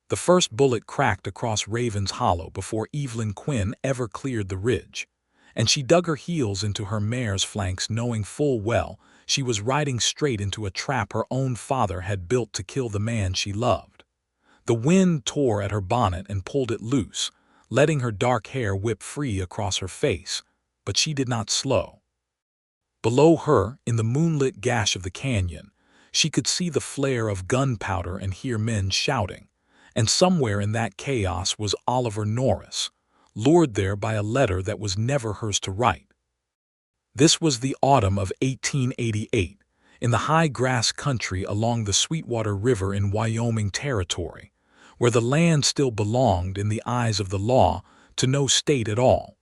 The first bullet cracked across Raven's Hollow before Evelyn Quinn ever cleared the ridge, and she dug her heels into her mare's flanks, knowing full well she was riding straight into a trap her own father had built to kill the man she loved. The wind tore at her bonnet and pulled it loose, letting her dark hair whip free across her face, but she did not slow. Below her, in the moonlit gash of the canyon, she could see the flare of gunpowder and hear men shouting, and somewhere in that chaos was Oliver Norris, lured there by a letter that was never hers to write. This was the autumn of 1888, in the high grass country along the Sweetwater River in Wyoming Territory, where the land still belonged, in the eyes of the law, to no state at all,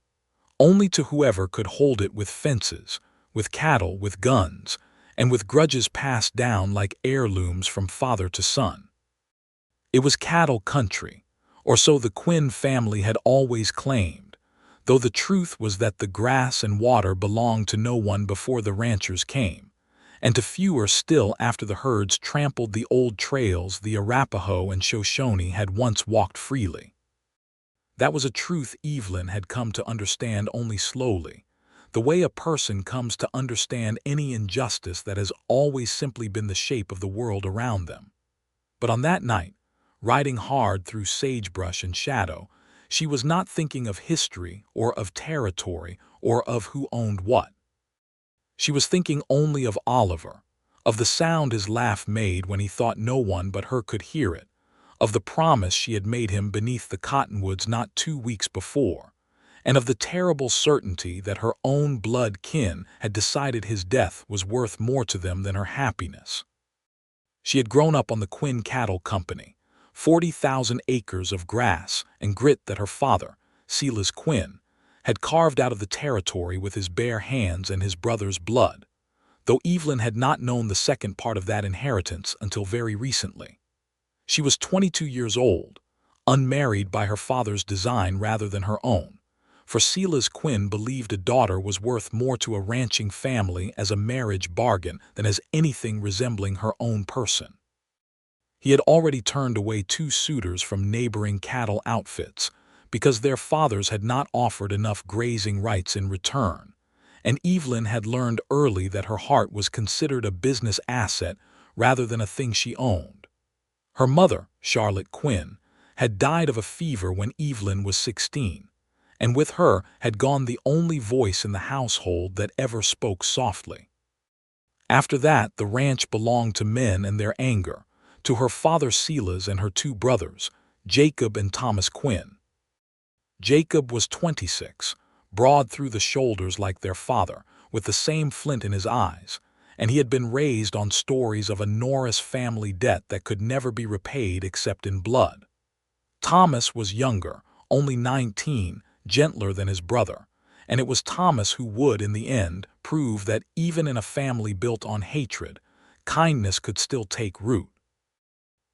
only to whoever could hold it, with fences, with cattle, with guns, and with grudges passed down like heirlooms from father to son. It was cattle country, or so the Quinn family had always claimed, though the truth was that the grass and water belonged to no one before the ranchers came, and to fewer still after the herds trampled the old trails the Arapaho and Shoshone had once walked freely. That was a truth Evelyn had come to understand only slowly, the way a person comes to understand any injustice that has always simply been the shape of the world around them. But on that night, riding hard through sagebrush and shadow, she was not thinking of history or of territory or of who owned what. She was thinking only of Oliver, of the sound his laugh made when he thought no one but her could hear it, of the promise she had made him beneath the cottonwoods not 2 weeks before, and of the terrible certainty that her own blood kin had decided his death was worth more to them than her happiness. She had grown up on the Quinn Cattle Company, 40,000 acres of grass and grit that her father, Silas Quinn, had carved out of the territory with his bare hands and his brother's blood, though Evelyn had not known the second part of that inheritance until very recently. She was 22 years old, unmarried by her father's design rather than her own, for Silas Quinn believed a daughter was worth more to a ranching family as a marriage bargain than as anything resembling her own person. He had already turned away 2 suitors from neighboring cattle outfits because their fathers had not offered enough grazing rights in return, and Evelyn had learned early that her heart was considered a business asset rather than a thing she owned. Her mother, Charlotte Quinn, had died of a fever when Evelyn was 16, and with her had gone the only voice in the household that ever spoke softly. After that, the ranch belonged to men and their anger, to her father Silas and her 2 brothers, Jacob and Thomas Quinn. Jacob was 26, broad through the shoulders like their father, with the same flint in his eyes, and he had been raised on stories of a Norris family debt that could never be repaid except in blood. Thomas was younger, only 19, gentler than his brother, and it was Thomas who would, in the end, prove that even in a family built on hatred, kindness could still take root.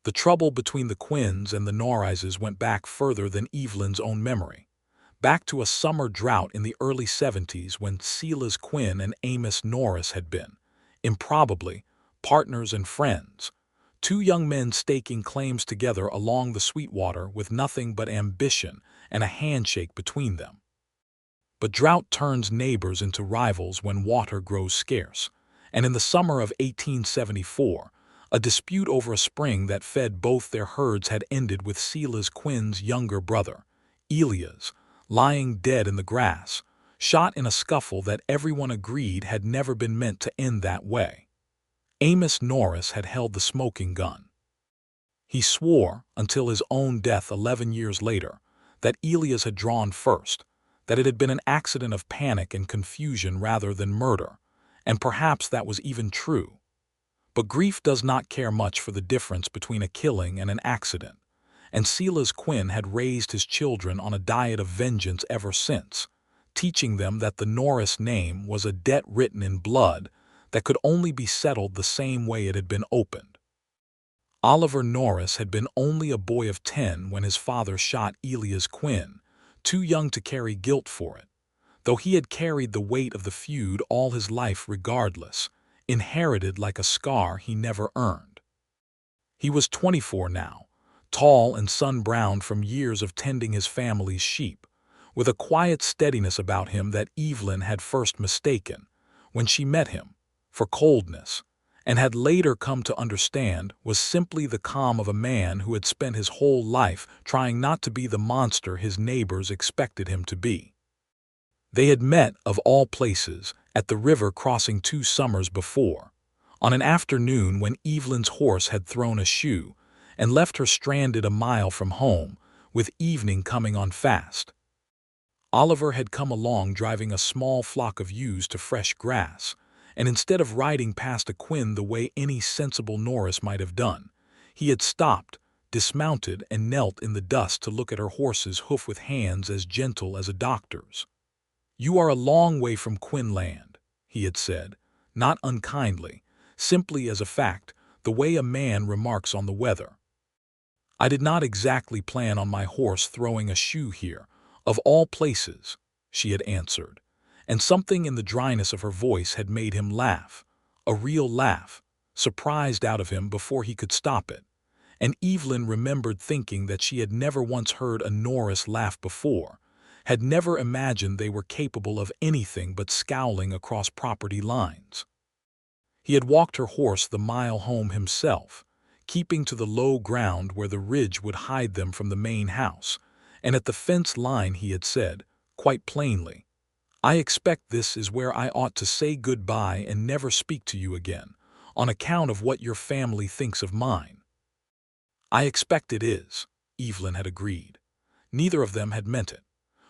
The trouble between the Quinns and the Norrises went back further than Evelyn's own memory, back to a summer drought in the early 70s when Silas Quinn and Amos Norris had been, improbably, partners and friends, 2 young men staking claims together along the Sweetwater with nothing but ambition and a handshake between them. But drought turns neighbors into rivals when water grows scarce, and in the summer of 1874, a dispute over a spring that fed both their herds had ended with Silas Quinn's younger brother, Elias, lying dead in the grass, shot in a scuffle that everyone agreed had never been meant to end that way. Amos Norris had held the smoking gun. He swore, until his own death 11 years later, that Elias had drawn first, that it had been an accident of panic and confusion rather than murder, and perhaps that was even true. But grief does not care much for the difference between a killing and an accident, and Silas Quinn had raised his children on a diet of vengeance ever since, teaching them that the Norris name was a debt written in blood that could only be settled the same way it had been opened. Oliver Norris had been only a boy of 10 when his father shot Elias Quinn, too young to carry guilt for it, though he had carried the weight of the feud all his life regardless, inherited like a scar he never earned. He was 24 now, tall and sun-browned from years of tending his family's sheep, with a quiet steadiness about him that Evelyn had first mistaken, when she met him, for coldness, and had later come to understand was simply the calm of a man who had spent his whole life trying not to be the monster his neighbors expected him to be. They had met, of all places, at the river crossing 2 summers before, on an afternoon when Evelyn's horse had thrown a shoe and left her stranded a mile from home, with evening coming on fast. Oliver had come along driving a small flock of ewes to fresh grass, and instead of riding past a Quinn the way any sensible Norris might have done, he had stopped, dismounted, and knelt in the dust to look at her horse's hoof with hands as gentle as a doctor's. "You are a long way from Quinland," he had said, not unkindly, simply as a fact, the way a man remarks on the weather. "I did not exactly plan on my horse throwing a shoe here, of all places," she had answered, and something in the dryness of her voice had made him laugh, a real laugh, surprised out of him before he could stop it, and Evelyn remembered thinking that she had never once heard a Norris laugh before, had never imagined they were capable of anything but scowling across property lines. He had walked her horse the mile home himself, keeping to the low ground where the ridge would hide them from the main house, and at the fence line he had said, quite plainly, "I expect this is where I ought to say goodbye and never speak to you again, on account of what your family thinks of mine." "I expect it is," Evelyn had agreed. Neither of them had meant it.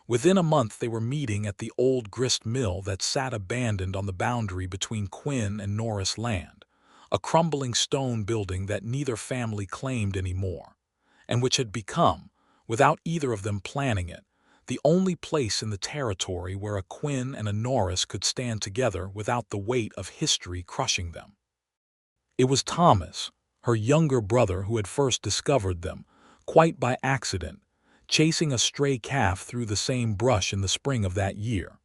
Within a month they were meeting at the old grist mill that sat abandoned on the boundary between Quinn and Norris land, a crumbling stone building that neither family claimed anymore, and which had become, without either of them planning it, the only place in the territory where a Quinn and a Norris could stand together without the weight of history crushing them. It was Thomas, her younger brother, who had first discovered them, quite by accident, chasing a stray calf through the same brush in the spring of that year.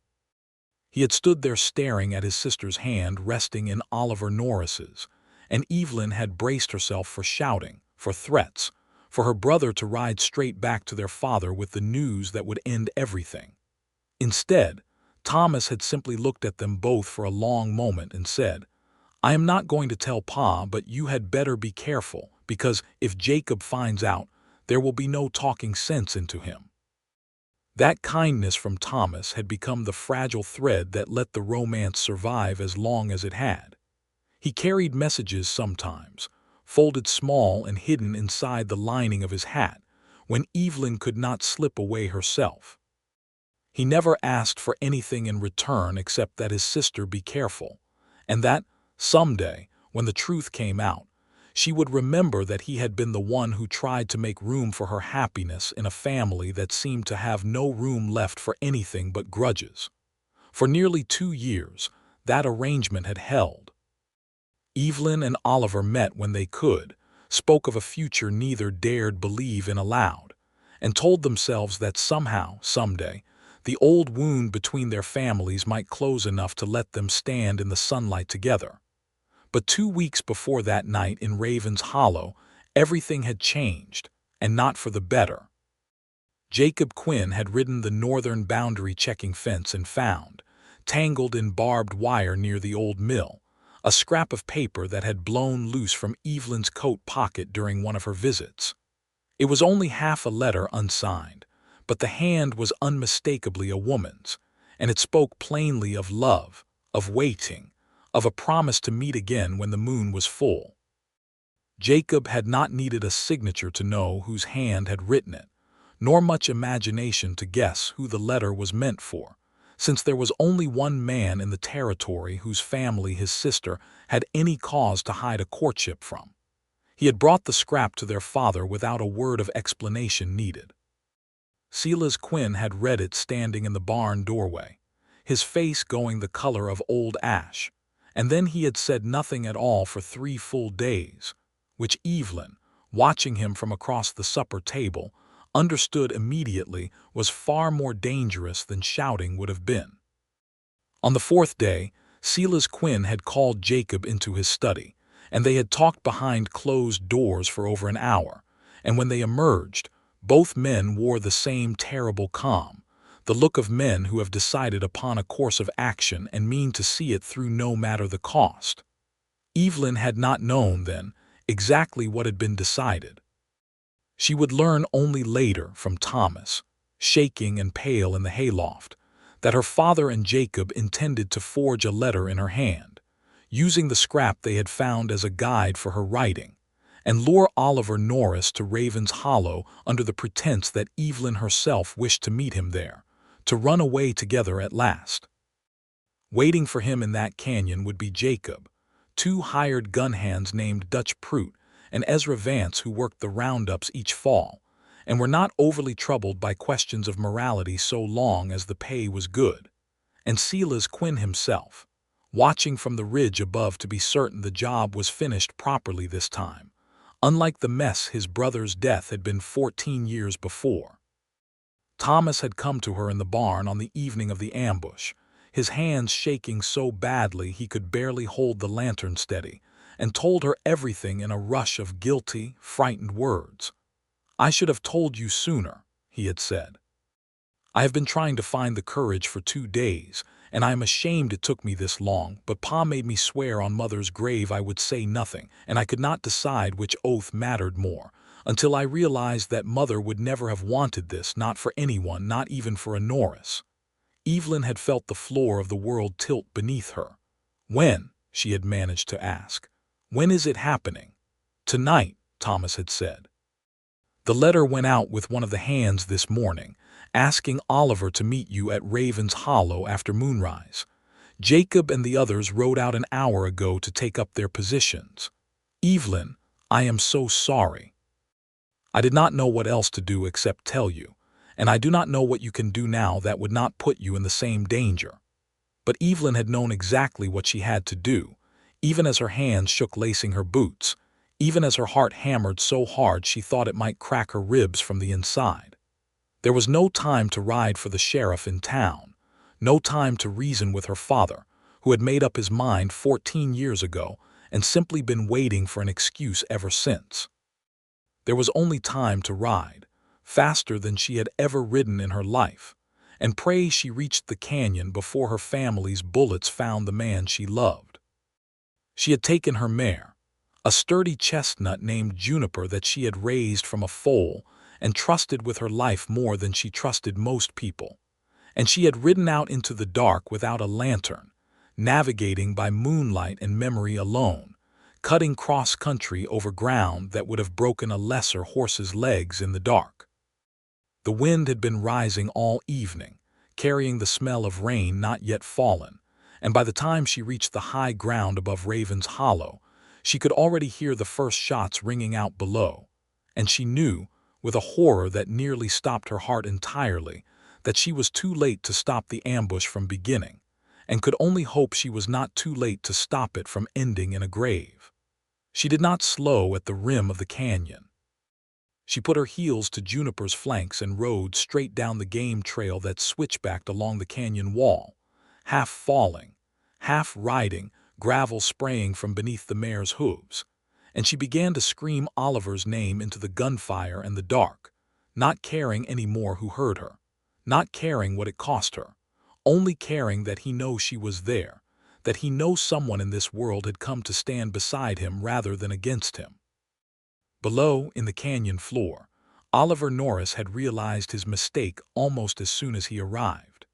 He had stood there staring at his sister's hand resting in Oliver Norris's, and Evelyn had braced herself for shouting, for threats, for her brother to ride straight back to their father with the news that would end everything. Instead, Thomas had simply looked at them both for a long moment and said, "I am not going to tell Pa, but you had better be careful, because if Jacob finds out, there will be no talking sense into him." That kindness from Thomas had become the fragile thread that let the romance survive as long as it had. He carried messages sometimes, folded small and hidden inside the lining of his hat, when Evelyn could not slip away herself. He never asked for anything in return except that his sister be careful, and that, someday, when the truth came out, she would remember that he had been the one who tried to make room for her happiness in a family that seemed to have no room left for anything but grudges. For nearly 2 years, that arrangement had held. Evelyn and Oliver met when they could, spoke of a future neither dared believe in aloud, and told themselves that somehow, someday, the old wound between their families might close enough to let them stand in the sunlight together. But 2 weeks before that night in Raven's Hollow, everything had changed, and not for the better. Jacob Quinn had ridden the northern boundary checking fence and found, tangled in barbed wire near the old mill, a scrap of paper that had blown loose from Evelyn's coat pocket during one of her visits. It was only half a letter unsigned, but the hand was unmistakably a woman's, and it spoke plainly of love, of waiting, of a promise to meet again when the moon was full. Jacob had not needed a signature to know whose hand had written it, nor much imagination to guess who the letter was meant for, since there was only one man in the territory whose family his sister had any cause to hide a courtship from. He had brought the scrap to their father without a word of explanation needed. Silas Quinn had read it standing in the barn doorway, his face going the color of old ash, and then he had said nothing at all for 3 full days, which Evelyn, watching him from across the supper table, understood immediately was far more dangerous than shouting would have been. On the 4th day, Silas Quinn had called Jacob into his study, and they had talked behind closed doors for over an hour, and when they emerged, both men wore the same terrible calm, the look of men who have decided upon a course of action and mean to see it through no matter the cost. Evelyn had not known, then, exactly what had been decided. She would learn only later from Thomas, shaking and pale in the hayloft, that her father and Jacob intended to forge a letter in her hand, using the scrap they had found as a guide for her writing, and lure Oliver Norris to Raven's Hollow under the pretense that Evelyn herself wished to meet him there, to run away together at last. Waiting for him in that canyon would be Jacob, two hired gun hands named Dutch Proot and Ezra Vance, who worked the roundups each fall, and were not overly troubled by questions of morality so long as the pay was good, and Silas Quinn himself, watching from the ridge above to be certain the job was finished properly this time, unlike the mess his brother's death had been 14 years before. Thomas had come to her in the barn on the evening of the ambush, his hands shaking so badly he could barely hold the lantern steady, and told her everything in a rush of guilty, frightened words. "I should have told you sooner," he had said. "I have been trying to find the courage for 2 days, and I am ashamed it took me this long, but Pa made me swear on Mother's grave I would say nothing, and I could not decide which oath mattered more, until I realized that Mother would never have wanted this, not for anyone, not even for a Norris." Evelyn had felt the floor of the world tilt beneath her. "When?" she had managed to ask. "When is it happening?" "Tonight," Thomas had said. "The letter went out with one of the hands this morning, asking Oliver to meet you at Raven's Hollow after moonrise. Jacob and the others rode out an hour ago to take up their positions. Evelyn, I am so sorry. I did not know what else to do except tell you, and I do not know what you can do now that would not put you in the same danger." But Evelyn had known exactly what she had to do, even as her hands shook lacing her boots, even as her heart hammered so hard she thought it might crack her ribs from the inside. There was no time to ride for the sheriff in town, no time to reason with her father, who had made up his mind 14 years ago and simply been waiting for an excuse ever since. There was only time to ride, faster than she had ever ridden in her life, and pray she reached the canyon before her family's bullets found the man she loved. She had taken her mare, a sturdy chestnut named Juniper that she had raised from a foal and trusted with her life more than she trusted most people, and she had ridden out into the dark without a lantern, navigating by moonlight and memory alone, cutting cross-country over ground that would have broken a lesser horse's legs in the dark. The wind had been rising all evening, carrying the smell of rain not yet fallen, and by the time she reached the high ground above Raven's Hollow, she could already hear the first shots ringing out below, and she knew, with a horror that nearly stopped her heart entirely, that she was too late to stop the ambush from beginning, and could only hope she was not too late to stop it from ending in a grave. She did not slow at the rim of the canyon. She put her heels to Juniper's flanks and rode straight down the game trail that switchbacked along the canyon wall, half falling, half riding, gravel spraying from beneath the mare's hooves, and she began to scream Oliver's name into the gunfire and the dark, not caring any more who heard her, not caring what it cost her, only caring that he knows she was there, that he knows someone in this world had come to stand beside him rather than against him. Below, in the canyon floor, Oliver Norris had realized his mistake almost as soon as he arrived.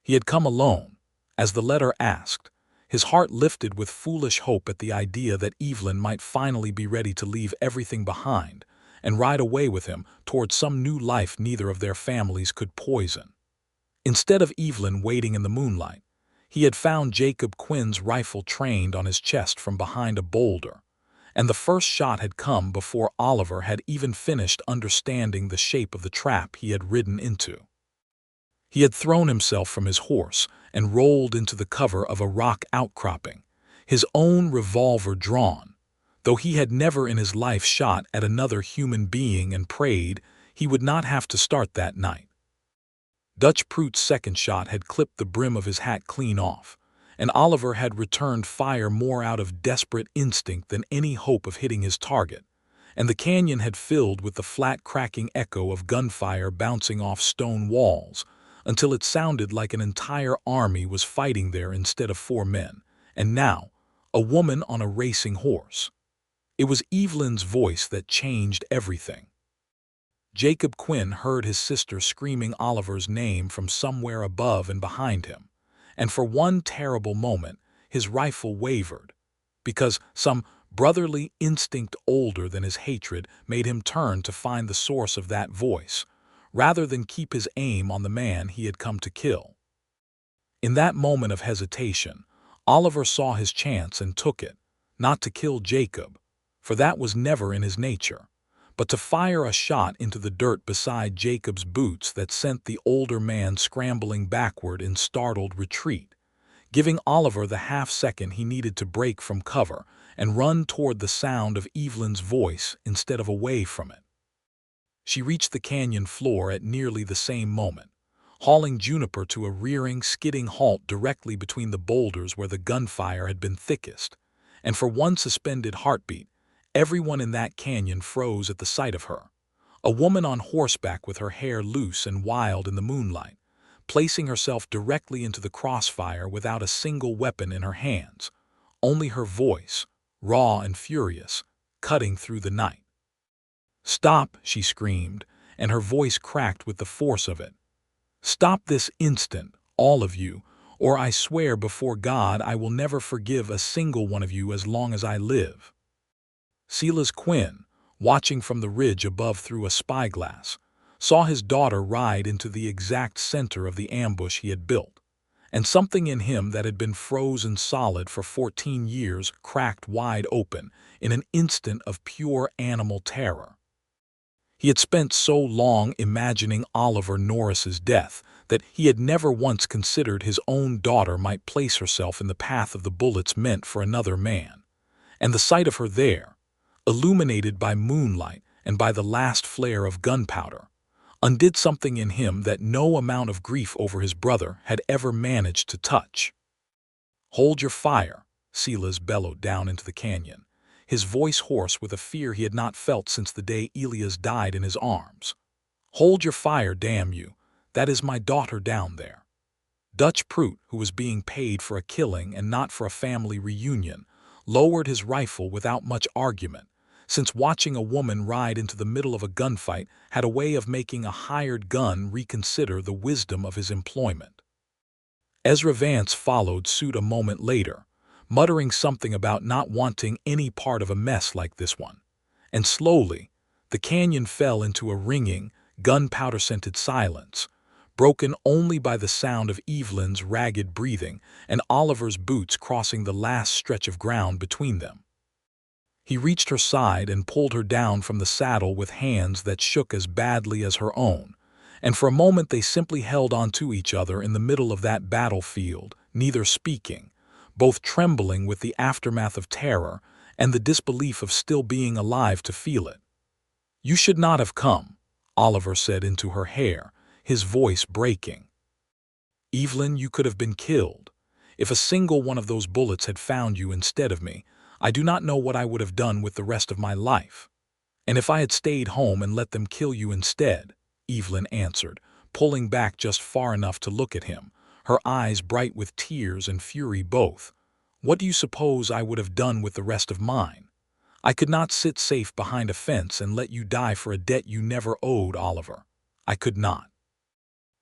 He had come alone, as the letter asked, his heart lifted with foolish hope at the idea that Evelyn might finally be ready to leave everything behind and ride away with him toward some new life neither of their families could poison. Instead of Evelyn waiting in the moonlight, he had found Jacob Quinn's rifle trained on his chest from behind a boulder, and the first shot had come before Oliver had even finished understanding the shape of the trap he had ridden into. He had thrown himself from his horse and rolled into the cover of a rock outcropping, his own revolver drawn, though he had never in his life shot at another human being and prayed he would not have to start that night. Dutch Proot's second shot had clipped the brim of his hat clean off, and Oliver had returned fire more out of desperate instinct than any hope of hitting his target, and the canyon had filled with the flat cracking echo of gunfire bouncing off stone walls, until it sounded like an entire army was fighting there instead of 4 men, and now, a woman on a racing horse. It was Evelyn's voice that changed everything. Jacob Quinn heard his sister screaming Oliver's name from somewhere above and behind him, and for one terrible moment his rifle wavered, because some brotherly instinct older than his hatred made him turn to find the source of that voice, rather than keep his aim on the man he had come to kill. In that moment of hesitation, Oliver saw his chance and took it, not to kill Jacob, for that was never in his nature, but to fire a shot into the dirt beside Jacob's boots that sent the older man scrambling backward in startled retreat, giving Oliver the half-second he needed to break from cover and run toward the sound of Evelyn's voice instead of away from it. She reached the canyon floor at nearly the same moment, hauling Juniper to a rearing, skidding halt directly between the boulders where the gunfire had been thickest, and for one suspended heartbeat, everyone in that canyon froze at the sight of her, a woman on horseback with her hair loose and wild in the moonlight, placing herself directly into the crossfire without a single weapon in her hands, only her voice, raw and furious, cutting through the night. "Stop," she screamed, and her voice cracked with the force of it. "Stop this instant, all of you, or I swear before God I will never forgive a single one of you as long as I live." Silas Quinn, watching from the ridge above through a spyglass, saw his daughter ride into the exact center of the ambush he had built, and something in him that had been frozen solid for 14 years cracked wide open in an instant of pure animal terror. He had spent so long imagining Oliver Norris's death that he had never once considered his own daughter might place herself in the path of the bullets meant for another man, and the sight of her there, illuminated by moonlight and by the last flare of gunpowder, undid something in him that no amount of grief over his brother had ever managed to touch. "Hold your fire," Silas bellowed down into the canyon, his voice hoarse with a fear he had not felt since the day Elias died in his arms. "Hold your fire, damn you! That is my daughter down there." Dutch Prout, who was being paid for a killing and not for a family reunion, lowered his rifle without much argument, since watching a woman ride into the middle of a gunfight had a way of making a hired gun reconsider the wisdom of his employment. Ezra Vance followed suit a moment later, muttering something about not wanting any part of a mess like this one, and slowly, the canyon fell into a ringing, gunpowder-scented silence, broken only by the sound of Evelyn's ragged breathing and Oliver's boots crossing the last stretch of ground between them. He reached her side and pulled her down from the saddle with hands that shook as badly as her own, and for a moment they simply held onto each other in the middle of that battlefield, neither speaking, both trembling with the aftermath of terror and the disbelief of still being alive to feel it. "You should not have come," Oliver said into her hair, his voice breaking. "Evelyn, you could have been killed. If a single one of those bullets had found you instead of me, I do not know what I would have done with the rest of my life. And if I had stayed home and let them kill you instead," Evelyn answered, pulling back just far enough to look at him, her eyes bright with tears and fury both, "what do you suppose I would have done with the rest of mine? I could not sit safe behind a fence and let you die for a debt you never owed, Oliver. I could not."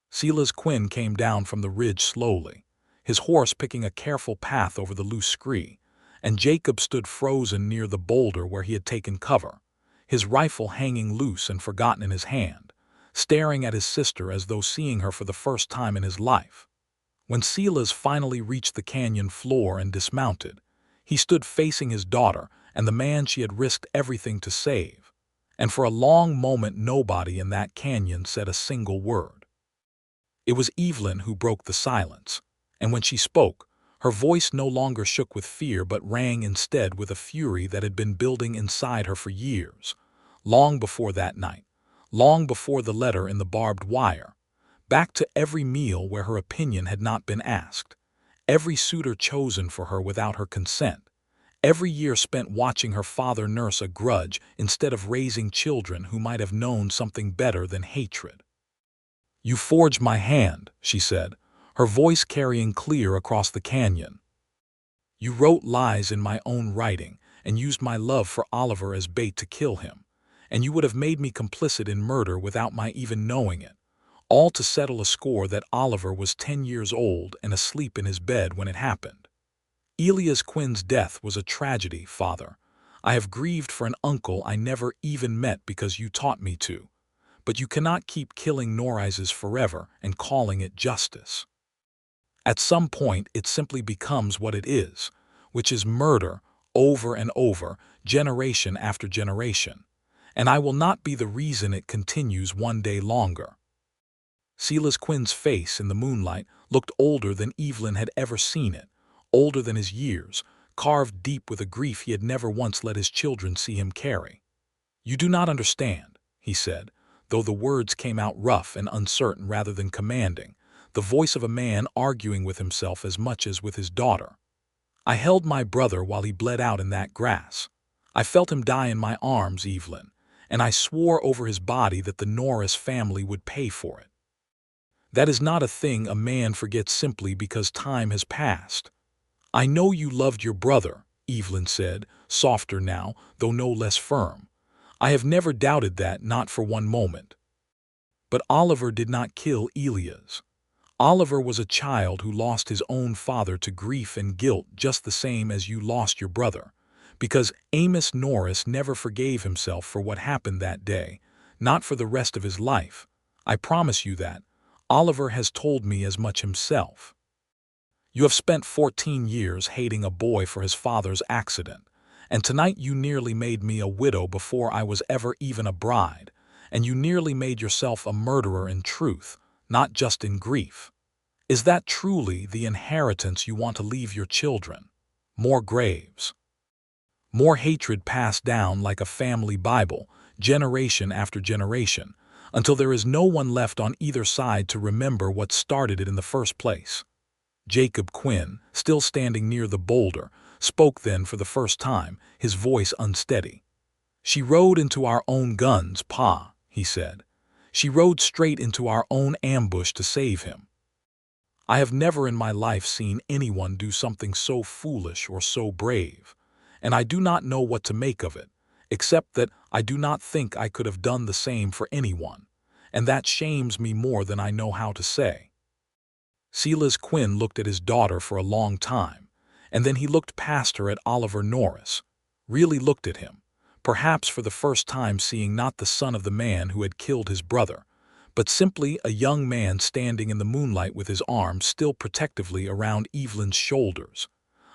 Silas Quinn came down from the ridge slowly, his horse picking a careful path over the loose scree, and Jacob stood frozen near the boulder where he had taken cover, his rifle hanging loose and forgotten in his hand, staring at his sister as though seeing her for the first time in his life. When Silas finally reached the canyon floor and dismounted, he stood facing his daughter and the man she had risked everything to save, and for a long moment nobody in that canyon said a single word. It was Evelyn who broke the silence, and when she spoke, her voice no longer shook with fear but rang instead with a fury that had been building inside her for years, long before that night, long before the letter in the barbed wire, back to every meal where her opinion had not been asked, every suitor chosen for her without her consent, Every year spent watching her father nurse a grudge instead of raising children who might have known something better than hatred. "You forged my hand," she said, her voice carrying clear across the canyon. "You wrote lies in my own writing and used my love for Oliver as bait to kill him, and you would have made me complicit in murder without my even knowing it, all to settle a score that Oliver was 10 years old and asleep in his bed when it happened. Evelyn Quinn's death was a tragedy, Father. I have grieved for an uncle I never even met because you taught me to. But you cannot keep killing Norrises forever and calling it justice. At some point, it simply becomes what it is, which is murder, over and over, generation after generation. And I will not be the reason it continues one day longer." Silas Quinn's face in the moonlight looked older than Evelyn had ever seen it, older than his years, carved deep with a grief he had never once let his children see him carry. "You do not understand," he said, though the words came out rough and uncertain rather than commanding, the voice of a man arguing with himself as much as with his daughter. "I held my brother while he bled out in that grass. I felt him die in my arms, Evelyn, and I swore over his body that the Norris family would pay for it. That is not a thing a man forgets simply because time has passed." "I know you loved your brother," Evelyn said, softer now, though no less firm. "I have never doubted that, not for one moment. But Oliver did not kill Elias. Oliver was a child who lost his own father to grief and guilt just the same as you lost your brother, because Amos Norris never forgave himself for what happened that day, not for the rest of his life. I promise you that. Oliver has told me as much himself. You have spent 14 years hating a boy for his father's accident, and tonight you nearly made me a widow before I was ever even a bride, and you nearly made yourself a murderer in truth, not just in grief. Is that truly the inheritance you want to leave your children? More graves? More hatred passed down like a family Bible, generation after generation, until there is no one left on either side to remember what started it in the first place?" Jacob Quinn, still standing near the boulder, spoke then for the first time, his voice unsteady. "She rode into our own guns, Pa," he said. "She rode straight into our own ambush to save him. I have never in my life seen anyone do something so foolish or so brave, and I do not know what to make of it, except that I do not think I could have done the same for anyone, and that shames me more than I know how to say." Silas Quinn looked at his daughter for a long time, and then he looked past her at Oliver Norris, really looked at him, perhaps for the first time seeing not the son of the man who had killed his brother, but simply a young man standing in the moonlight with his arms still protectively around Evelyn's shoulders,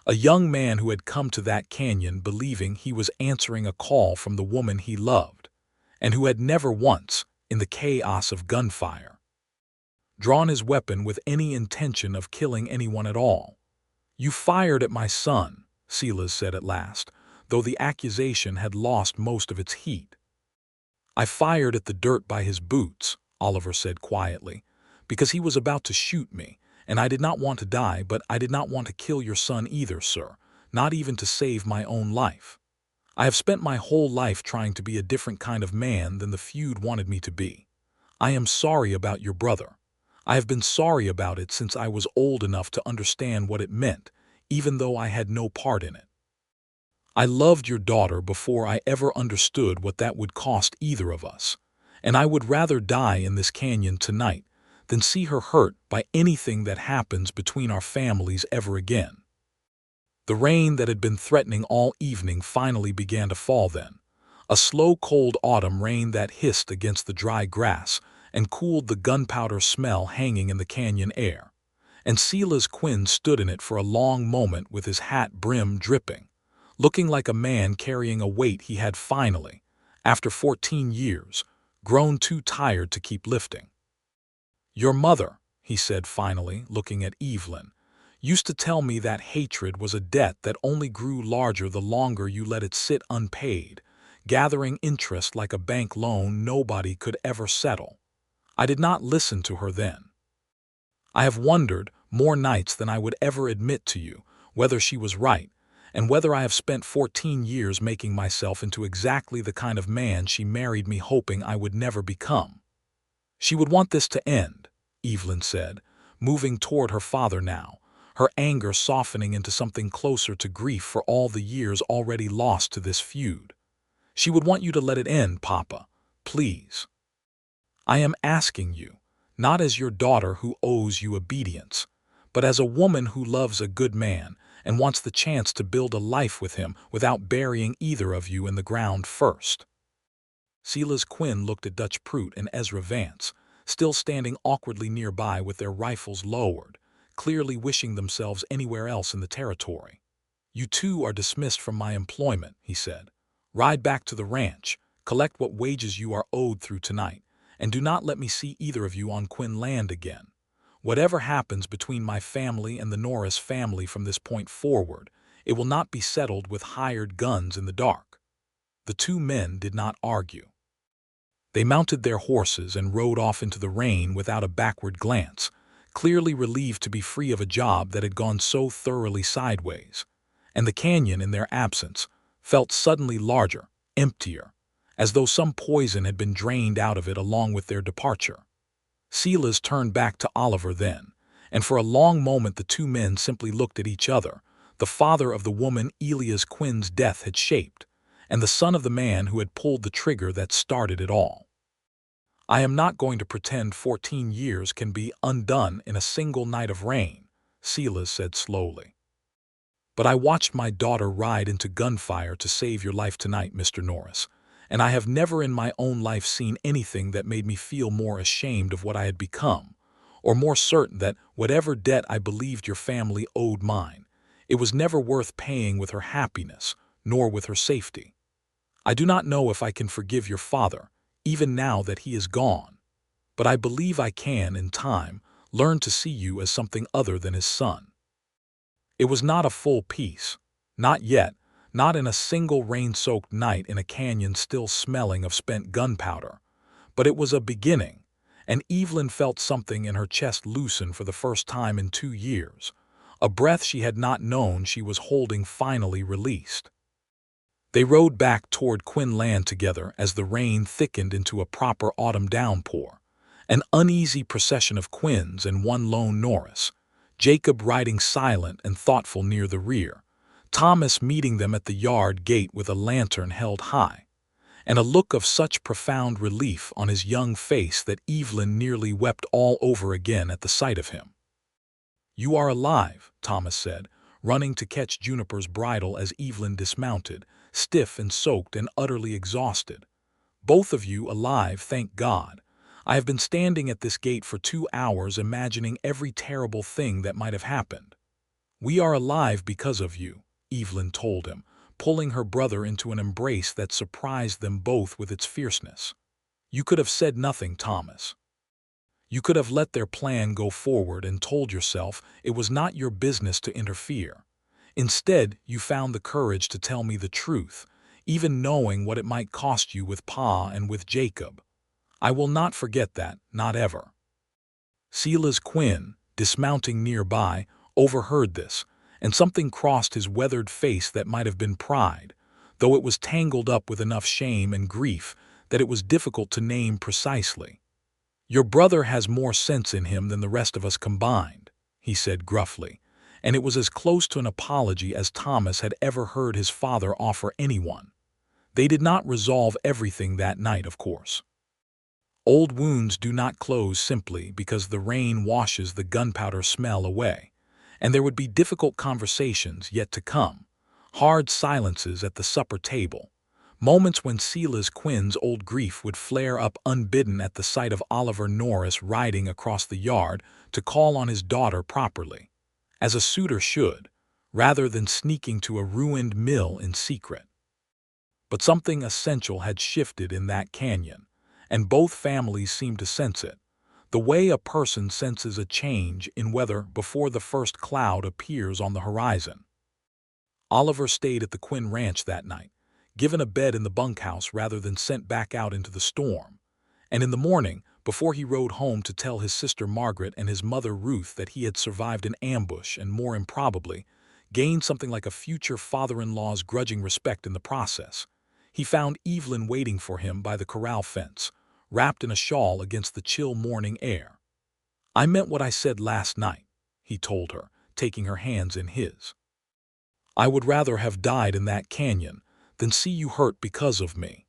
a young man who had come to that canyon believing he was answering a call from the woman he loved, and who had never once, in the chaos of gunfire, drawn his weapon with any intention of killing anyone at all. "You fired at my son," Silas said at last, though the accusation had lost most of its heat. "I fired at the dirt by his boots," Oliver said quietly, "because he was about to shoot me, and I did not want to die, but I did not want to kill your son either, sir, not even to save my own life. I have spent my whole life trying to be a different kind of man than the feud wanted me to be. I am sorry about your brother. I have been sorry about it since I was old enough to understand what it meant, even though I had no part in it. I loved your daughter before I ever understood what that would cost either of us, and I would rather die in this canyon tonight than see her hurt by anything that happens between our families ever again." The rain that had been threatening all evening finally began to fall then, a slow cold autumn rain that hissed against the dry grass and cooled the gunpowder smell hanging in the canyon air, and Silas Quinn stood in it for a long moment with his hat brim dripping, looking like a man carrying a weight he had finally, after 14 years, grown too tired to keep lifting. "Your mother," he said finally, looking at Evelyn, "used to tell me that hatred was a debt that only grew larger the longer you let it sit unpaid, gathering interest like a bank loan nobody could ever settle. I did not listen to her then. I have wondered, more nights than I would ever admit to you, whether she was right, and whether I have spent 14 years making myself into exactly the kind of man she married me hoping I would never become. She would want this to end, Evelyn said, moving toward her father now, her anger softening into something closer to grief for all the years already lost to this feud. She would want you to let it end, Papa, please. I am asking you, not as your daughter who owes you obedience, but as a woman who loves a good man and wants the chance to build a life with him without burying either of you in the ground first. Silas Quinn looked at Dutch Prout and Ezra Vance, still standing awkwardly nearby with their rifles lowered, clearly wishing themselves anywhere else in the territory. You two are dismissed from my employment, he said. Ride back to the ranch, collect what wages you are owed through tonight, and do not let me see either of you on Quinn land again. Whatever happens between my family and the Norris family from this point forward, it will not be settled with hired guns in the dark. The two men did not argue. They mounted their horses and rode off into the rain without a backward glance, clearly relieved to be free of a job that had gone so thoroughly sideways. And the canyon, in their absence, felt suddenly larger, emptier, as though some poison had been drained out of it along with their departure. Silas turned back to Oliver then, and for a long moment the two men simply looked at each other, the father of the woman Elias Quinn's death had shaped, and the son of the man who had pulled the trigger that started it all. I am not going to pretend 14 years can be undone in a single night of rain, Silas said slowly. But I watched my daughter ride into gunfire to save your life tonight, Mr. Norris, and I have never in my own life seen anything that made me feel more ashamed of what I had become, or more certain that whatever debt I believed your family owed mine, it was never worth paying with her happiness, nor with her safety. I do not know if I can forgive your father, even now that he is gone, but I believe I can, in time, learn to see you as something other than his son. It was not a full peace, not yet, not in a single rain-soaked night in a canyon still smelling of spent gunpowder, but it was a beginning, and Evelyn felt something in her chest loosen for the first time in 2 years, a breath she had not known she was holding finally released. They rode back toward Quinn land together as the rain thickened into a proper autumn downpour, an uneasy procession of Quinns and one lone Norris, Jacob riding silent and thoughtful near the rear, Thomas meeting them at the yard gate with a lantern held high, and a look of such profound relief on his young face that Evelyn nearly wept all over again at the sight of him. "You are alive," Thomas said, running to catch Juniper's bridle as Evelyn dismounted, stiff and soaked and utterly exhausted. "Both of you alive, thank God. I have been standing at this gate for 2 hours imagining every terrible thing that might have happened." "We are alive because of you," Evelyn told him, pulling her brother into an embrace that surprised them both with its fierceness. "You could have said nothing, Thomas. You could have let their plan go forward and told yourself it was not your business to interfere. Instead, you found the courage to tell me the truth, even knowing what it might cost you with Pa and with Jacob. I will not forget that, not ever." Silas Quinn, dismounting nearby, overheard this, and something crossed his weathered face that might have been pride, though it was tangled up with enough shame and grief that it was difficult to name precisely. "Your brother has more sense in him than the rest of us combined," he said gruffly, and it was as close to an apology as Thomas had ever heard his father offer anyone. They did not resolve everything that night, of course. Old wounds do not close simply because the rain washes the gunpowder smell away, and there would be difficult conversations yet to come, hard silences at the supper table, moments when Silas Quinn's old grief would flare up unbidden at the sight of Oliver Norris riding across the yard to call on his daughter properly, as a suitor should, rather than sneaking to a ruined mill in secret. But something essential had shifted in that canyon, and both families seemed to sense it, the way a person senses a change in weather before the first cloud appears on the horizon. Oliver stayed at the Quinn ranch that night, given a bed in the bunkhouse rather than sent back out into the storm, and in the morning, before he rode home to tell his sister Margaret and his mother Ruth that he had survived an ambush and, more improbably, gained something like a future father-in-law's grudging respect in the process. He found Evelyn waiting for him by the corral fence, wrapped in a shawl against the chill morning air. "I meant what I said last night," he told her, taking her hands in his. "I would rather have died in that canyon than see you hurt because of me.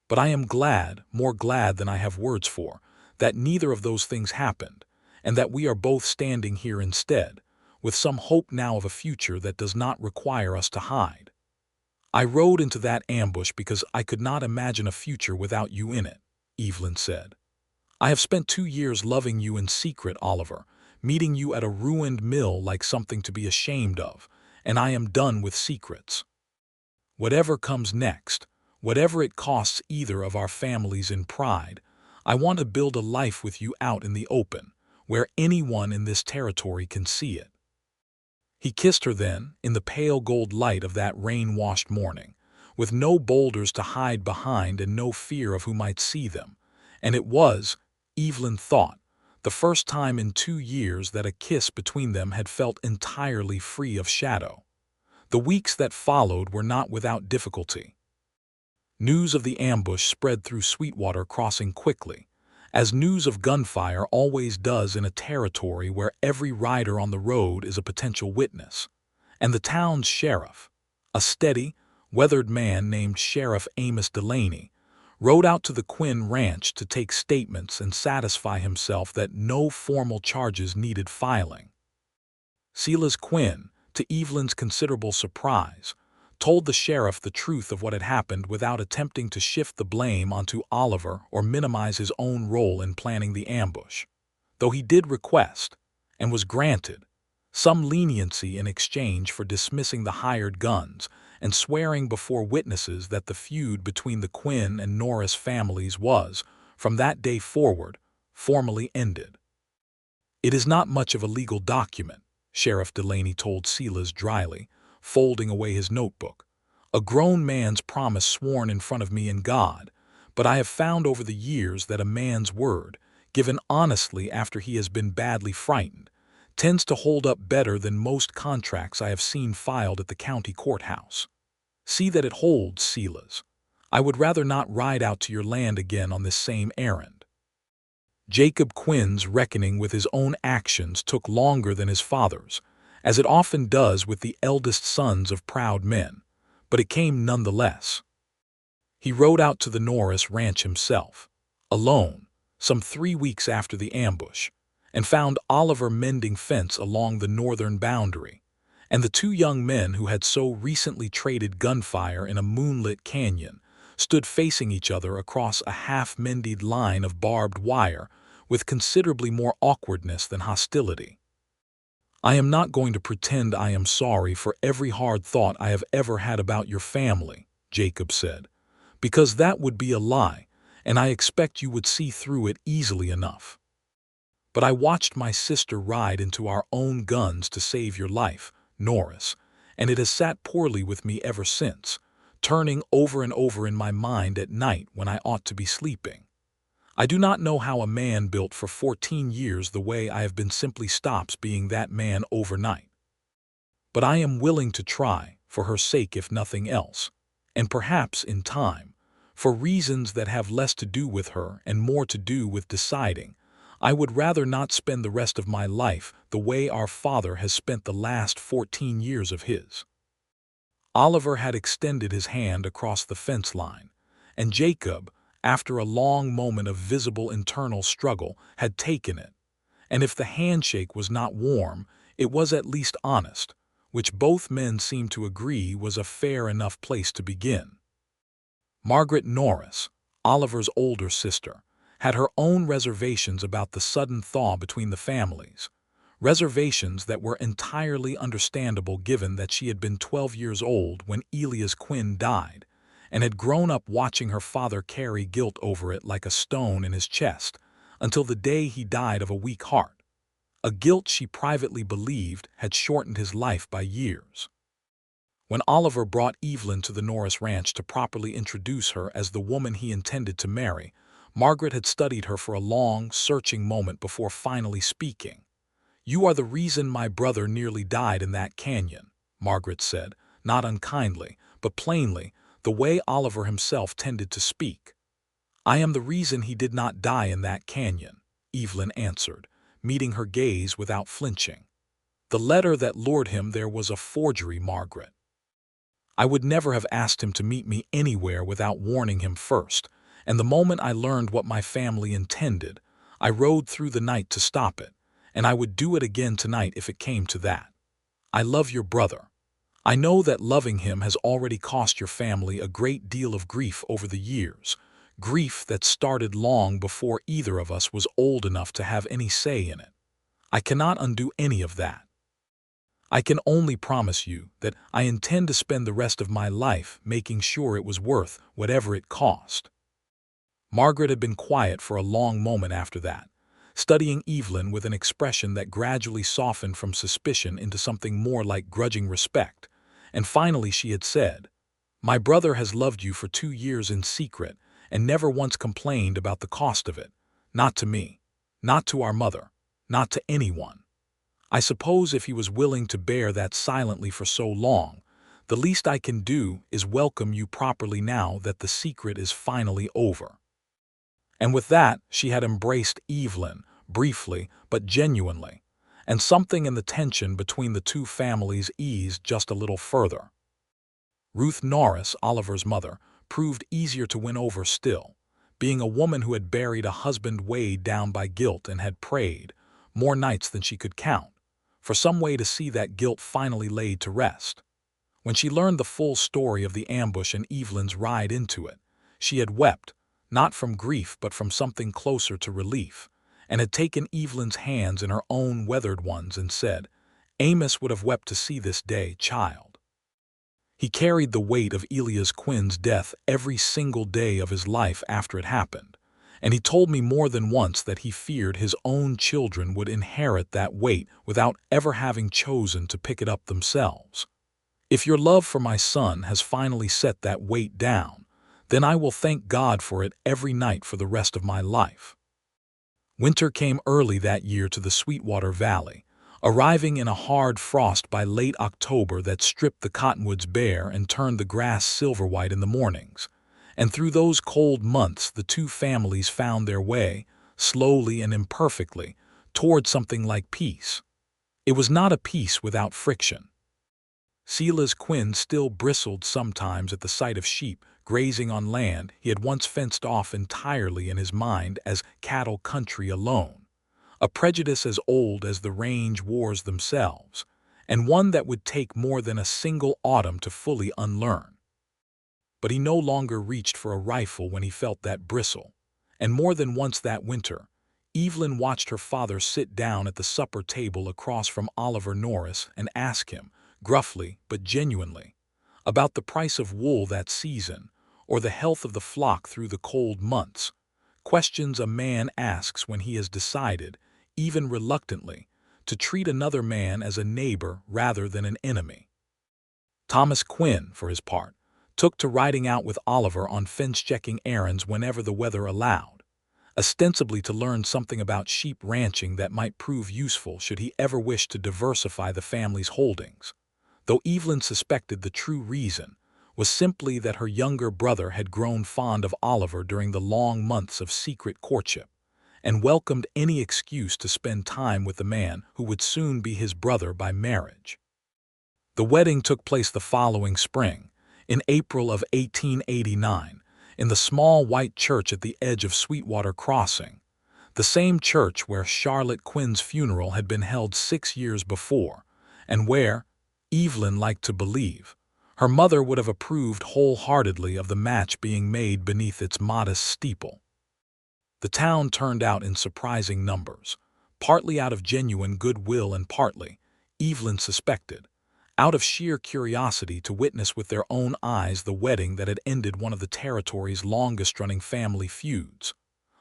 But I am glad, more glad than I have words for, that neither of those things happened, and that we are both standing here instead, with some hope now of a future that does not require us to hide. I rode into that ambush because I could not imagine a future without you in it," Evelyn said. "I have spent 2 years loving you in secret, Oliver, meeting you at a ruined mill like something to be ashamed of, and I am done with secrets. Whatever comes next, whatever it costs either of our families in pride, I want to build a life with you out in the open, where anyone in this territory can see it." He kissed her then, in the pale gold light of that rain-washed morning, with no boulders to hide behind and no fear of who might see them, and it was, Evelyn thought, the first time in 2 years that a kiss between them had felt entirely free of shadow. The weeks that followed were not without difficulty. News of the ambush spread through Sweetwater Crossing quickly, as news of gunfire always does in a territory where every rider on the road is a potential witness, and the town's sheriff, a steady, weathered man named Sheriff Amos Delaney, rode out to the Quinn ranch to take statements and satisfy himself that no formal charges needed filing. Silas Quinn, to Evelyn's considerable surprise, told the sheriff the truth of what had happened without attempting to shift the blame onto Oliver or minimize his own role in planning the ambush, though he did request, and was granted, some leniency in exchange for dismissing the hired guns and swearing before witnesses that the feud between the Quinn and Norris families was, from that day forward, formally ended. "It is not much of a legal document," Sheriff Delaney told Silas dryly, folding away his notebook. "A grown man's promise sworn in front of me and God, but I have found over the years that a man's word, given honestly after he has been badly frightened, tends to hold up better than most contracts I have seen filed at the county courthouse. See that it holds, Silas. I would rather not ride out to your land again on this same errand." Jacob Quinn's reckoning with his own actions took longer than his father's, as it often does with the eldest sons of proud men, but it came nonetheless. He rode out to the Norris ranch himself, alone, some 3 weeks after the ambush, and found Oliver mending fence along the northern boundary, and the 2 young men who had so recently traded gunfire in a moonlit canyon stood facing each other across a half-mended line of barbed wire with considerably more awkwardness than hostility. "I am not going to pretend I am sorry for every hard thought I have ever had about your family," Jacob said, "because that would be a lie, and I expect you would see through it easily enough. But I watched my sister ride into our own guns to save your life, Norris, and it has sat poorly with me ever since, turning over and over in my mind at night when I ought to be sleeping. I do not know how a man built for 14 years the way I have been simply stops being that man overnight. But I am willing to try, for her sake if nothing else, and perhaps in time, for reasons that have less to do with her and more to do with deciding, I would rather not spend the rest of my life the way our father has spent the last 14 years of his." Oliver had extended his hand across the fence line, and Jacob, after a long moment of visible internal struggle, had taken it, and if the handshake was not warm, it was at least honest, which both men seemed to agree was a fair enough place to begin. Margaret Norris, Oliver's older sister, had her own reservations about the sudden thaw between the families, reservations that were entirely understandable given that she had been 12 years old when Elias Quinn died, and had grown up watching her father carry guilt over it like a stone in his chest until the day he died of a weak heart, a guilt she privately believed had shortened his life by years. When Oliver brought Evelyn to the Norris ranch to properly introduce her as the woman he intended to marry, Margaret had studied her for a long, searching moment before finally speaking. "You are the reason my brother nearly died in that canyon," Margaret said, not unkindly, but plainly, the way Oliver himself tended to speak. "I am the reason he did not die in that canyon," Evelyn answered, meeting her gaze without flinching. "The letter that lured him there was a forgery, Margaret. I would never have asked him to meet me anywhere without warning him first, and the moment I learned what my family intended, I rode through the night to stop it, and I would do it again tonight if it came to that. I love your brother. I know that loving him has already cost your family a great deal of grief over the years, grief that started long before either of us was old enough to have any say in it. I cannot undo any of that. I can only promise you that I intend to spend the rest of my life making sure it was worth whatever it cost." Margaret had been quiet for a long moment after that, studying Evelyn with an expression that gradually softened from suspicion into something more like grudging respect, and finally she had said, "My brother has loved you for 2 years in secret and never once complained about the cost of it, not to me, not to our mother, not to anyone. I suppose if he was willing to bear that silently for so long, the least I can do is welcome you properly now that the secret is finally over." And with that, she had embraced Evelyn, briefly but genuinely, and something in the tension between the two families eased just a little further. Ruth Norris, Oliver's mother, proved easier to win over still, being a woman who had buried a husband weighed down by guilt and had prayed, more nights than she could count, for some way to see that guilt finally laid to rest. When she learned the full story of the ambush and Evelyn's ride into it, she had wept, not from grief but from something closer to relief, and had taken Evelyn's hands in her own weathered ones and said, "Amos would have wept to see this day, child." He carried the weight of Evelyn Quinn's death every single day of his life after it happened, and he told me more than once that he feared his own children would inherit that weight without ever having chosen to pick it up themselves. "If your love for my son has finally set that weight down, then I will thank God for it every night for the rest of my life." Winter came early that year to the Sweetwater Valley, arriving in a hard frost by late October that stripped the cottonwoods bare and turned the grass silver-white in the mornings. And through those cold months the two families found their way, slowly and imperfectly, toward something like peace. It was not a peace without friction. Evelyn Quinn still bristled sometimes at the sight of sheep grazing on land he had once fenced off entirely in his mind as cattle country alone, a prejudice as old as the range wars themselves, and one that would take more than a single autumn to fully unlearn. But he no longer reached for a rifle when he felt that bristle, and more than once that winter, Evelyn watched her father sit down at the supper table across from Oliver Norris and ask him, gruffly but genuinely, about the price of wool that season or the health of the flock through the cold months, questions a man asks when he has decided, even reluctantly, to treat another man as a neighbor rather than an enemy. Thomas Quinn, for his part, took to riding out with Oliver on fence-checking errands whenever the weather allowed, ostensibly to learn something about sheep ranching that might prove useful should he ever wish to diversify the family's holdings, though Evelyn suspected the true reason was simply that her younger brother had grown fond of Oliver during the long months of secret courtship, and welcomed any excuse to spend time with the man who would soon be his brother by marriage. The wedding took place the following spring, in April of 1889, in the small white church at the edge of Sweetwater Crossing, the same church where Charlotte Quinn's funeral had been held 6 years before, and where, Evelyn liked to believe, her mother would have approved wholeheartedly of the match being made beneath its modest steeple. The town turned out in surprising numbers, partly out of genuine goodwill and partly, Evelyn suspected, out of sheer curiosity to witness with their own eyes the wedding that had ended one of the territory's longest-running family feuds,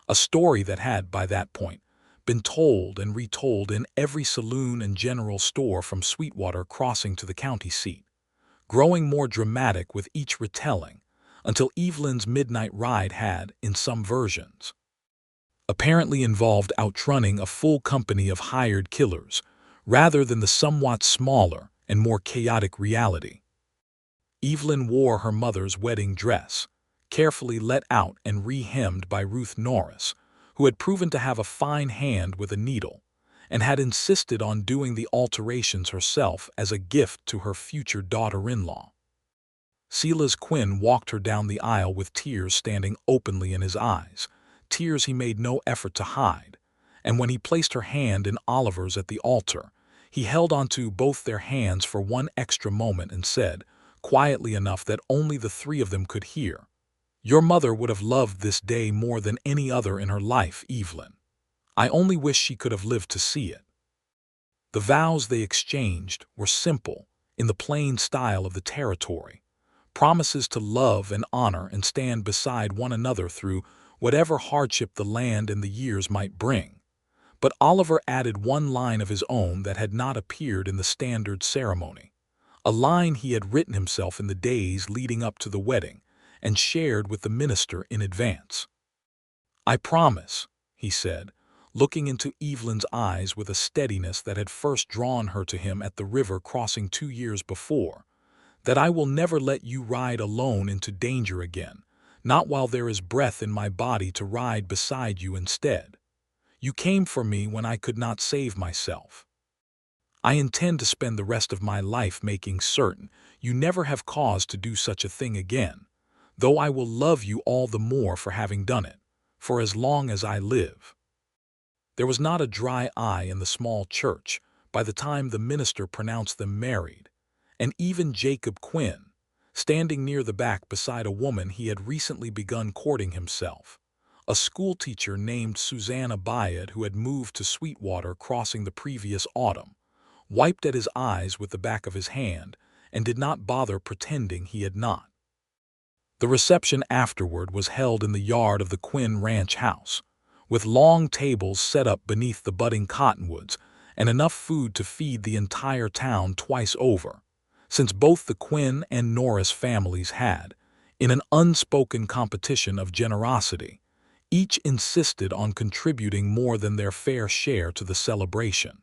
a story that had, by that point, been told and retold in every saloon and general store from Sweetwater Crossing to the county seat, growing more dramatic with each retelling, until Evelyn's midnight ride had, in some versions, apparently involved outrunning a full company of hired killers, rather than the somewhat smaller and more chaotic reality. Evelyn wore her mother's wedding dress, carefully let out and re-hemmed by Ruth Norris, who had proven to have a fine hand with a needle, and had insisted on doing the alterations herself as a gift to her future daughter-in-law. Silas Quinn walked her down the aisle with tears standing openly in his eyes, tears he made no effort to hide, and when he placed her hand in Oliver's at the altar, he held onto both their hands for one extra moment and said, quietly enough that only the three of them could hear, "Your mother would have loved this day more than any other in her life, Evelyn. I only wish she could have lived to see it." The vows they exchanged were simple, in the plain style of the territory, promises to love and honor and stand beside one another through whatever hardship the land and the years might bring. But Oliver added one line of his own that had not appeared in the standard ceremony, a line he had written himself in the days leading up to the wedding and shared with the minister in advance. "I promise," he said, looking into Evelyn's eyes with a steadiness that had first drawn her to him at the river crossing 2 years before, "that I will never let you ride alone into danger again, not while there is breath in my body to ride beside you instead. You came for me when I could not save myself. I intend to spend the rest of my life making certain you never have cause to do such a thing again, though I will love you all the more for having done it, for as long as I live." There was not a dry eye in the small church by the time the minister pronounced them married, and even Jacob Quinn, standing near the back beside a woman he had recently begun courting himself, a schoolteacher named Susanna Byard who had moved to Sweetwater crossing the previous autumn, wiped at his eyes with the back of his hand and did not bother pretending he had not. The reception afterward was held in the yard of the Quinn ranch house, with long tables set up beneath the budding cottonwoods and enough food to feed the entire town twice over, since both the Quinn and Norris families had, in an unspoken competition of generosity, each insisted on contributing more than their fair share to the celebration.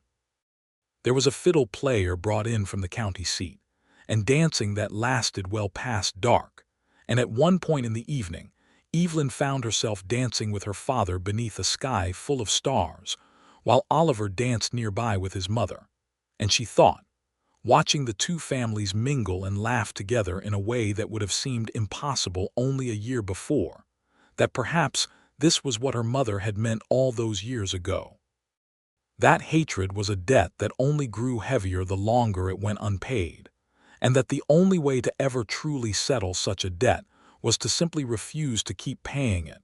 There was a fiddle player brought in from the county seat, and dancing that lasted well past dark, and at one point in the evening, Evelyn found herself dancing with her father beneath a sky full of stars, while Oliver danced nearby with his mother, and she thought, watching the two families mingle and laugh together in a way that would have seemed impossible only a year before, that perhaps this was what her mother had meant all those years ago. That hatred was a debt that only grew heavier the longer it went unpaid, and that the only way to ever truly settle such a debt was to simply refuse to keep paying it,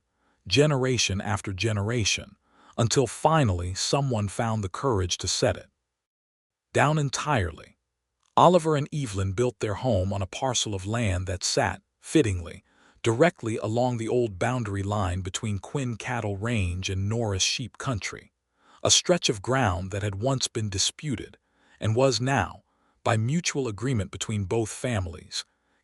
generation after generation, until finally someone found the courage to set it down entirely. Oliver and Evelyn built their home on a parcel of land that sat, fittingly, directly along the old boundary line between Quinn Cattle Range and Norris Sheep Country, a stretch of ground that had once been disputed and was now, by mutual agreement between both families,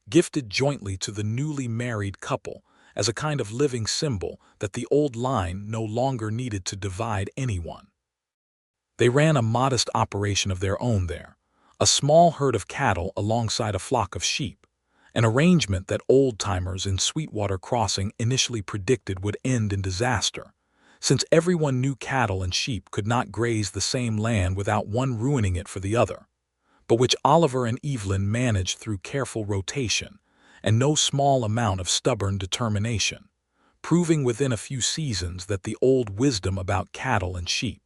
gifted jointly to the newly married couple as a kind of living symbol that the old line no longer needed to divide anyone. They ran a modest operation of their own there, a small herd of cattle alongside a flock of sheep, an arrangement that old-timers in Sweetwater Crossing initially predicted would end in disaster, since everyone knew cattle and sheep could not graze the same land without one ruining it for the other, but which Oliver and Evelyn managed through careful rotation and no small amount of stubborn determination, proving within a few seasons that the old wisdom about cattle and sheep,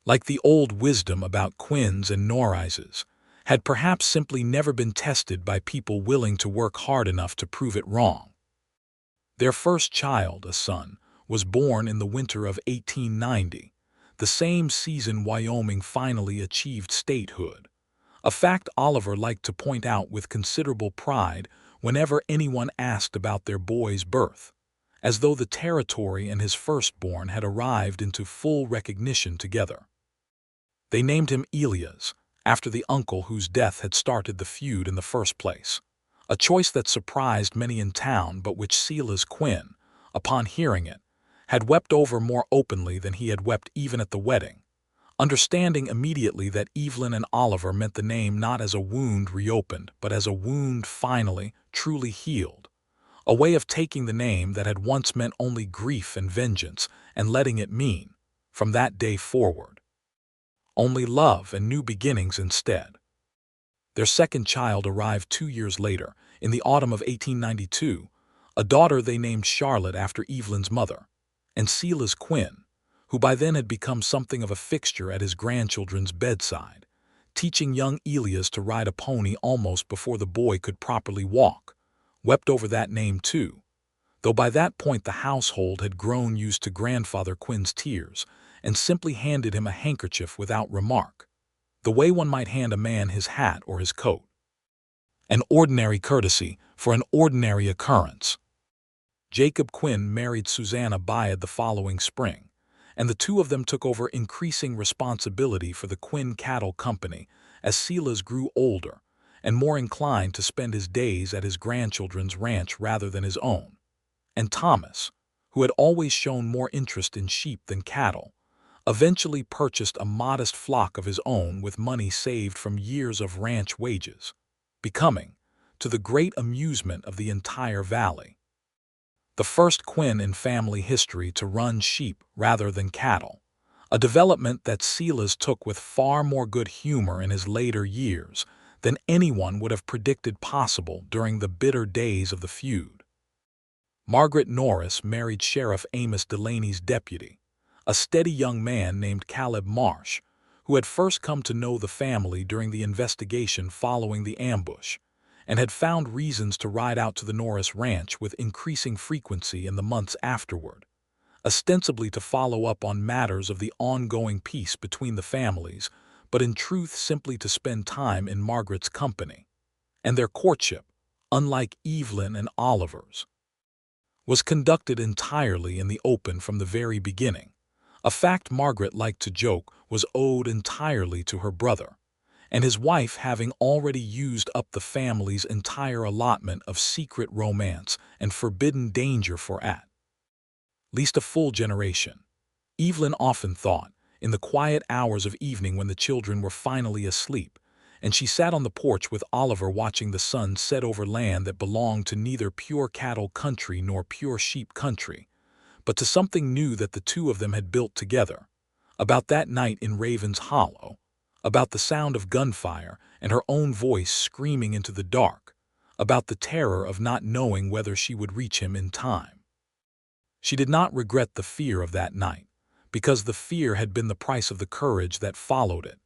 like the old wisdom about Quinns and Norrises, had perhaps simply never been tested by people willing to work hard enough to prove it wrong. Their first child, a son, was born in the winter of 1890, the same season Wyoming finally achieved statehood, a fact Oliver liked to point out with considerable pride whenever anyone asked about their boy's birth, as though the territory and his firstborn had arrived into full recognition together. They named him Elias, after the uncle whose death had started the feud in the first place, a choice that surprised many in town but which Silas Quinn, upon hearing it, had wept over more openly than he had wept even at the wedding, understanding immediately that Evelyn and Oliver meant the name not as a wound reopened, but as a wound finally, truly healed. A way of taking the name that had once meant only grief and vengeance and letting it mean, from that day forward, only love and new beginnings instead. Their second child arrived 2 years later, in the autumn of 1892, a daughter they named Charlotte after Evelyn's mother, and Silas Quinn, who by then had become something of a fixture at his grandchildren's bedside, teaching young Elias to ride a pony almost before the boy could properly walk, wept over that name too, though by that point the household had grown used to Grandfather Quinn's tears and simply handed him a handkerchief without remark, the way one might hand a man his hat or his coat. An ordinary courtesy for an ordinary occurrence. Jacob Quinn married Susanna Byad the following spring, and the two of them took over increasing responsibility for the Quinn Cattle Company as Silas grew older and more inclined to spend his days at his grandchildren's ranch rather than his own. And Thomas, who had always shown more interest in sheep than cattle, eventually purchased a modest flock of his own with money saved from years of ranch wages, becoming, to the great amusement of the entire valley, the first Quinn in family history to run sheep rather than cattle, a development that Silas took with far more good humor in his later years than anyone would have predicted possible during the bitter days of the feud. Margaret Norris married Sheriff Amos Delaney's deputy, a steady young man named Caleb Marsh, who had first come to know the family during the investigation following the ambush, and had found reasons to ride out to the Norris ranch with increasing frequency in the months afterward, ostensibly to follow up on matters of the ongoing peace between the families, but in truth simply to spend time in Margaret's company. And their courtship, unlike Evelyn and Oliver's, was conducted entirely in the open from the very beginning, a fact Margaret liked to joke was owed entirely to her brother, and his wife having already used up the family's entire allotment of secret romance and forbidden danger for at least a full generation. Evelyn often thought, in the quiet hours of evening when the children were finally asleep, and she sat on the porch with Oliver watching the sun set over land that belonged to neither pure cattle country nor pure sheep country, but to something new that the two of them had built together, about that night in Raven's Hollow, about the sound of gunfire and her own voice screaming into the dark, about the terror of not knowing whether she would reach him in time. She did not regret the fear of that night, because the fear had been the price of the courage that followed it,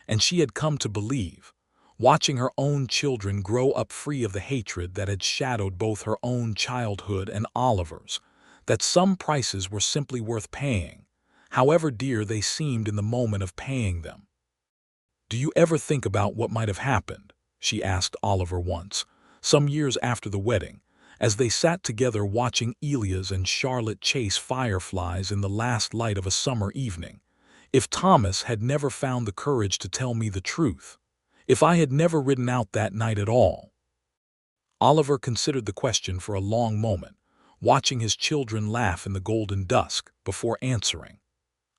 and she had come to believe, watching her own children grow up free of the hatred that had shadowed both her own childhood and Oliver's, that some prices were simply worth paying, however dear they seemed in the moment of paying them. "Do you ever think about what might have happened?" she asked Oliver once, some years after the wedding, as they sat together watching Elias and Charlotte chase fireflies in the last light of a summer evening. "If Thomas had never found the courage to tell me the truth, if I had never ridden out that night at all." Oliver considered the question for a long moment, watching his children laugh in the golden dusk, before answering.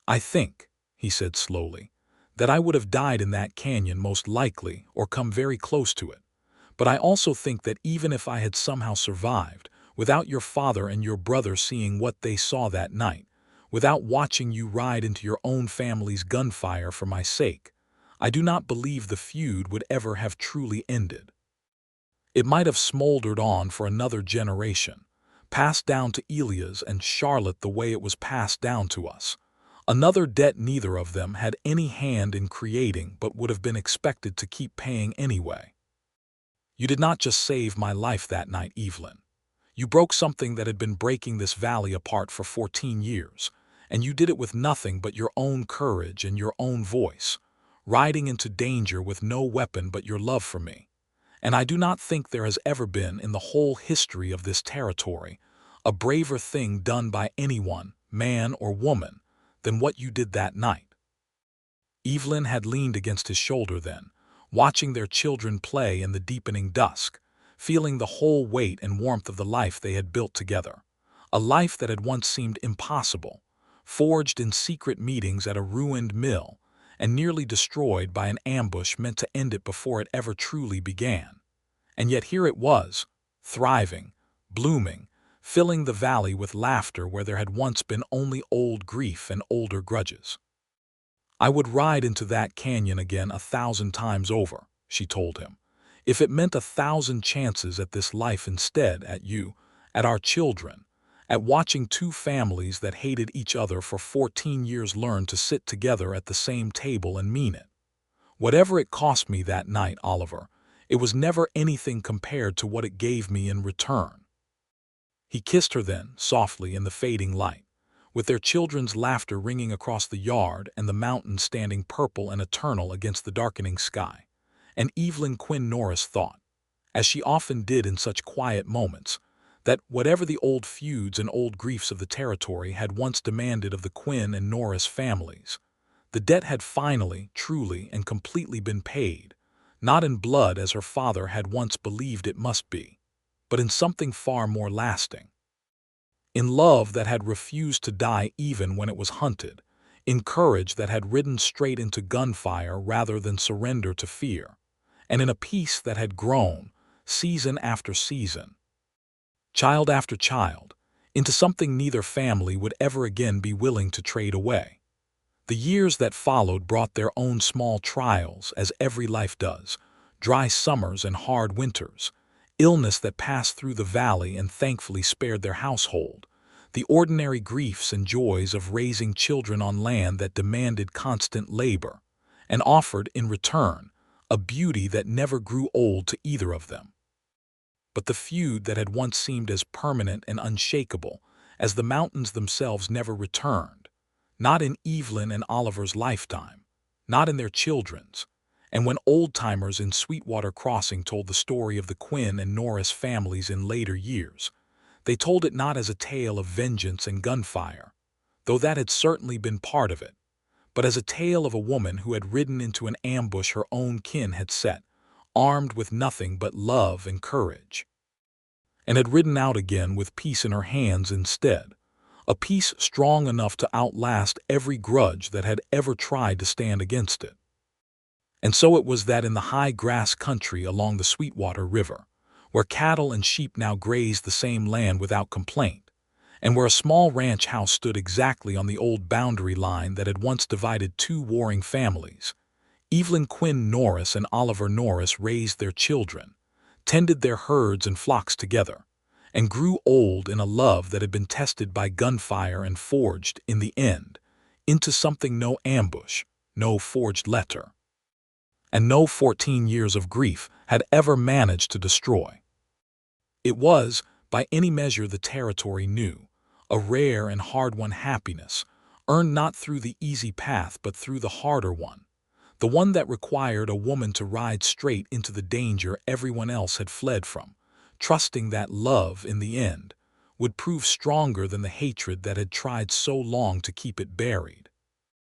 "I think," he said slowly, "that I would have died in that canyon most likely or come very close to it. But I also think that even if I had somehow survived, without your father and your brother seeing what they saw that night, without watching you ride into your own family's gunfire for my sake, I do not believe the feud would ever have truly ended. It might have smoldered on for another generation, passed down to Elias and Charlotte the way it was passed down to us, another debt neither of them had any hand in creating but would have been expected to keep paying anyway. You did not just save my life that night, Evelyn. You broke something that had been breaking this valley apart for 14 years, and you did it with nothing but your own courage and your own voice, riding into danger with no weapon but your love for me. And I do not think there has ever been in the whole history of this territory a braver thing done by anyone, man or woman, than what you did that night." Evelyn had leaned against his shoulder then, watching their children play in the deepening dusk, feeling the whole weight and warmth of the life they had built together, a life that had once seemed impossible, forged in secret meetings at a ruined mill, and nearly destroyed by an ambush meant to end it before it ever truly began. And yet here it was, thriving, blooming, filling the valley with laughter where there had once been only old grief and older grudges. "I would ride into that canyon again 1,000 times over," she told him, "if it meant 1,000 chances at this life instead, at you, at our children, at watching two families that hated each other for 14 years learn to sit together at the same table and mean it. Whatever it cost me that night, Oliver, it was never anything compared to what it gave me in return." He kissed her then, softly in the fading light, with their children's laughter ringing across the yard and the mountains standing purple and eternal against the darkening sky. And Evelyn Quinn Norris thought, as she often did in such quiet moments, that whatever the old feuds and old griefs of the territory had once demanded of the Quinn and Norris families, the debt had finally, truly, and completely been paid, not in blood as her father had once believed it must be, but in something far more lasting. In love that had refused to die even when it was hunted, in courage that had ridden straight into gunfire rather than surrender to fear, and in a peace that had grown, season after season, child after child, into something neither family would ever again be willing to trade away. The years that followed brought their own small trials, as every life does, dry summers and hard winters, illness that passed through the valley and thankfully spared their household, the ordinary griefs and joys of raising children on land that demanded constant labor, and offered, in return, a beauty that never grew old to either of them. But the feud that had once seemed as permanent and unshakable as the mountains themselves never returned, not in Evelyn and Oliver's lifetime, not in their children's, and when old-timers in Sweetwater Crossing told the story of the Quinn and Norris families in later years, they told it not as a tale of vengeance and gunfire, though that had certainly been part of it, but as a tale of a woman who had ridden into an ambush her own kin had set, armed with nothing but love and courage, and had ridden out again with peace in her hands instead, a peace strong enough to outlast every grudge that had ever tried to stand against it. And so it was that in the high grass country along the Sweetwater River, where cattle and sheep now grazed the same land without complaint, and where a small ranch house stood exactly on the old boundary line that had once divided two warring families, Evelyn Quinn Norris and Oliver Norris raised their children, tended their herds and flocks together, and grew old in a love that had been tested by gunfire and forged, in the end, into something no ambush, no forged letter, and no 14 years of grief had ever managed to destroy. It was, by any measure the territory knew, a rare and hard-won happiness, earned not through the easy path but through the harder one, the one that required a woman to ride straight into the danger everyone else had fled from, trusting that love, in the end, would prove stronger than the hatred that had tried so long to keep it buried.